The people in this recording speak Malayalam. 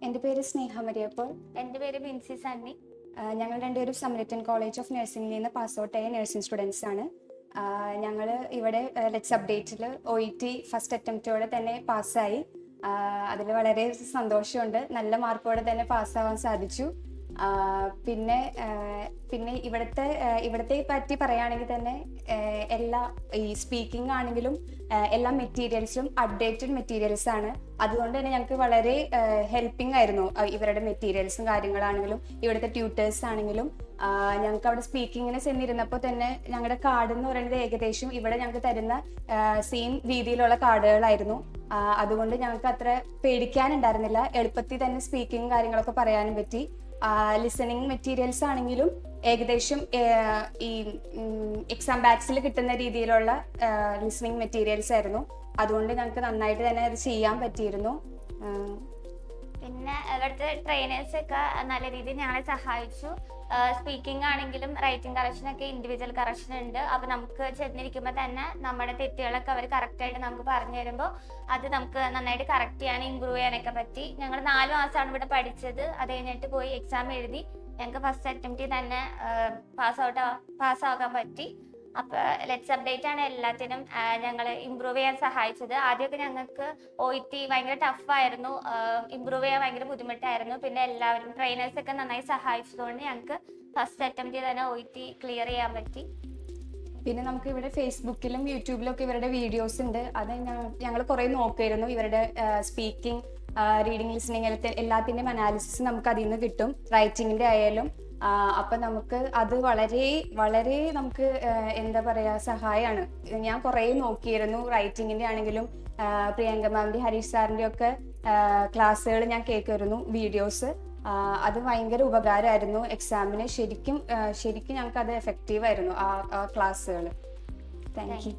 എൻ്റെ പേര് സ്നേഹ മരിയപ്പോൾ. എൻ്റെ പേര് ബിൻസി സണ്ണി. ഞങ്ങൾ രണ്ടുപേരും സമരറ്റൻ കോളേജ് ഓഫ് നഴ്സിംഗിൽ നിന്ന് പാസ് ഔട്ടായ നഴ്സിംഗ് സ്റ്റുഡൻസ് ആണ്. ഞങ്ങൾ ഇവിടെ ലെറ്റ്സ് അപ്ഡേറ്റിൽ OET ഫസ്റ്റ് അറ്റംപ്റ്റോടെ തന്നെ പാസ്സായി. അതിൽ വളരെ സന്തോഷമുണ്ട്. നല്ല മാർക്കോടെ തന്നെ പാസ്സാവാൻ സാധിച്ചു. പിന്നെ പിന്നെ ഇവിടത്തെ പറ്റി പറയുകയാണെങ്കിൽ തന്നെ എല്ലാ ഈ സ്പീക്കിംഗ് ആണെങ്കിലും എല്ലാ മെറ്റീരിയൽസും അപ്ഡേറ്റഡ് മെറ്റീരിയൽസ് ആണ്. അതുകൊണ്ട് തന്നെ ഞങ്ങൾക്ക് വളരെ ഹെൽപ്പിംഗ് ആയിരുന്നു. ഇവരുടെ മെറ്റീരിയൽസും കാര്യങ്ങളാണെങ്കിലും ഇവിടുത്തെ ട്യൂട്ടേഴ്സ് ആണെങ്കിലും. ഞങ്ങൾക്ക് അവിടെ സ്പീക്കിങ്ങിന് ചെന്നിരുന്നപ്പോൾ തന്നെ ഞങ്ങളുടെ കാർഡ് എന്ന് പറയുന്നത് ഏകദേശം ഇവിടെ ഞങ്ങൾക്ക് തരുന്ന സെയിം രീതിയിലുള്ള കാർഡുകളായിരുന്നു. അതുകൊണ്ട് ഞങ്ങൾക്ക് അത്ര പേടിക്കാനുണ്ടായിരുന്നില്ല. എളുപ്പത്തിൽ തന്നെ സ്പീക്കിംഗ് കാര്യങ്ങളൊക്കെ പറയാനും പറ്റി. ലിസണിങ് മെറ്റീരിയൽസ് ആണെങ്കിലും ഏകദേശം ഈ എക്സാം ബാച്ചിൽ കിട്ടുന്ന രീതിയിലുള്ള ലിസണിങ് മെറ്റീരിയൽസ് ആയിരുന്നു. അതുകൊണ്ട് ഞങ്ങൾക്ക് നന്നായിട്ട് തന്നെ അത് ചെയ്യാൻ പറ്റിയിരുന്നു. പിന്നെ ഇവിടുത്തെ ട്രെയിനേഴ്സ് ഒക്കെ നല്ല രീതിയിൽ ഞങ്ങളെ സഹായിച്ചു. സ്പീക്കിംഗ് ആണെങ്കിലും റൈറ്റിംഗ് കറക്ഷനൊക്കെ ഇൻഡിവിജ്വൽ കറക്ഷൻ ഉണ്ട്. അപ്പോൾ നമുക്ക് ചെന്നിരിക്കുമ്പോൾ തന്നെ നമ്മുടെ തെറ്റുകളൊക്കെ അവർ കറക്റ്റായിട്ട് നമുക്ക് പറഞ്ഞു തരുമ്പോൾ അത് നമുക്ക് നന്നായിട്ട് കറക്റ്റ് ചെയ്യാൻ ഇമ്പ്രൂവ് ചെയ്യാനൊക്കെ പറ്റി. ഞങ്ങൾ 4 മാസമാണ് ഇവിടെ പഠിച്ചത്. അത് കഴിഞ്ഞിട്ട് പോയി എക്സാം എഴുതി. ഞങ്ങൾക്ക് ഫസ്റ്റ് അറ്റംപ്റ്റിൽ തന്നെ പാസ്സാകാൻ പറ്റി. അപ്പോൾ ലെറ്റ്സ് അപ്ഡേറ്റ് ആണ് എല്ലാത്തിനും ഞങ്ങൾ ഇമ്പ്രൂവ് ചെയ്യാൻ സഹായിച്ചത്. ആദ്യമൊക്കെ ഞങ്ങൾക്ക് OET ഭയങ്കര ടഫായിരുന്നു, ഇമ്പ്രൂവ് ചെയ്യാൻ ഭയങ്കര ബുദ്ധിമുട്ടായിരുന്നു. പിന്നെ എല്ലാവരും ട്രെയിനേഴ്സൊക്കെ നന്നായി സഹായിച്ചതുകൊണ്ട് ഞങ്ങൾക്ക് ഫസ്റ്റ് അറ്റംപ്റ്റിൽ തന്നെ OET ക്ലിയർ ചെയ്യാൻ പറ്റി. പിന്നെ നമുക്ക് ഇവിടെ ഫേസ്ബുക്കിലും യൂട്യൂബിലും ഒക്കെ ഇവരുടെ വീഡിയോസ് ഉണ്ട്. അത് ഞങ്ങൾ കുറേ നോക്കുമായിരുന്നു. ഇവരുടെ സ്പീക്കിംഗ്, റീഡിങ്, ലിസണിങ് എല്ലാത്തിൻ്റെയും അനാലിസിസ് നമുക്ക് അതിൽ നിന്ന് കിട്ടും. റൈറ്റിങ്ങിൻ്റെ ആയാലും. അപ്പം നമുക്ക് അത് വളരെ വളരെ നമുക്ക് എന്താ പറയുക സഹായമാണ്. ഞാൻ കുറേ നോക്കിയിരുന്നു. റൈറ്റിങ്ങിൻ്റെ ആണെങ്കിലും പ്രിയങ്ക മാമിൻ്റെ, ഹരീഷ് സാറിൻ്റെ ഒക്കെ ക്ലാസ്സുകൾ ഞാൻ കേൾക്കുമായിരുന്നു, വീഡിയോസ്. അത് ഭയങ്കര ഉപകാരമായിരുന്നു എക്സാമിന്. ശരിക്കും ഞങ്ങൾക്ക് അത് എഫക്റ്റീവായിരുന്നു ആ ക്ലാസ്സുകൾ. Thank you.